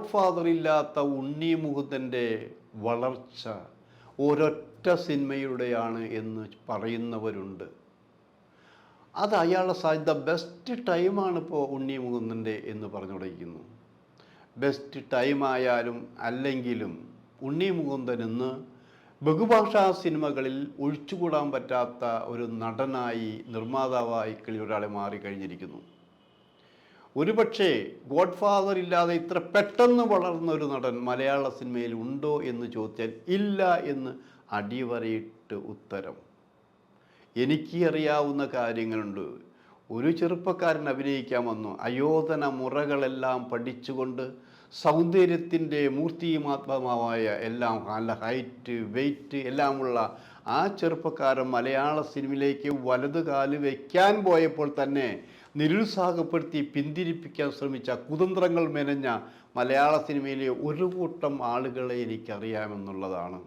God father ഇല്ലാത്ത ഉണ്ണി മുകുന്ദൻ്റെ വളർച്ച ഒരൊറ്റ സിനിമയുടെയാണ് എന്ന് പറയുന്നവരുണ്ട്. അത് അയാളുടെ സാധ്യത ബെസ്റ്റ് ടൈമാണ് ഇപ്പോൾ ഉണ്ണി മുകുന്ദൻ്റെ എന്ന് പറഞ്ഞുകൊണ്ടിരിക്കുന്നു. ബെസ്റ്റ് ടൈമായാലും അല്ലെങ്കിലും ഉണ്ണി മുകുന്ദൻ ഇന്ന് ബഹുഭാഷാ സിനിമകളിൽ ഒഴിച്ചുകൂടാൻ പറ്റാത്ത ഒരു നടനായി നിർമ്മാതാവായി ഒരാളെ മാറിക്കഴിഞ്ഞിരിക്കുന്നു. ഒരുപക്ഷെ ഗോഡ് ഫാദർ ഇല്ലാതെ ഇത്ര പെട്ടെന്ന് വളർന്ന ഒരു നടൻ മലയാള സിനിമയിൽ ഉണ്ടോ എന്ന് ചോദിച്ചാൽ ഇല്ല എന്ന് അടിവരയിട്ട് ഉത്തരം. എനിക്ക് അറിയാവുന്ന കാര്യങ്ങളുണ്ട്. ഒരു ചെറുപ്പക്കാരൻ അഭിനയിക്കാൻ വന്നു. അയോധന മുറകളെല്ലാം പഠിച്ചുകൊണ്ട് സൗന്ദര്യത്തിൻ്റെ മൂർത്തിമാത്മമായ എല്ലാം നല്ല ഹൈറ്റ് വെയ്റ്റ് എല്ലാമുള്ള ആ ചെറുപ്പക്കാരൻ മലയാള സിനിമയിലേക്ക് വലതു കാല് വയ്ക്കാൻ പോയപ്പോൾ തന്നെ നിരുത്സാഹപ്പെടുത്തി പിന്തിരിപ്പിക്കാൻ ശ്രമിച്ച കുതന്ത്രങ്ങൾ മെനഞ്ഞ മലയാള സിനിമയിലെ ഒരു കൂട്ടം ആളുകളെ എനിക്കറിയാമെന്നുള്ളതാണ്.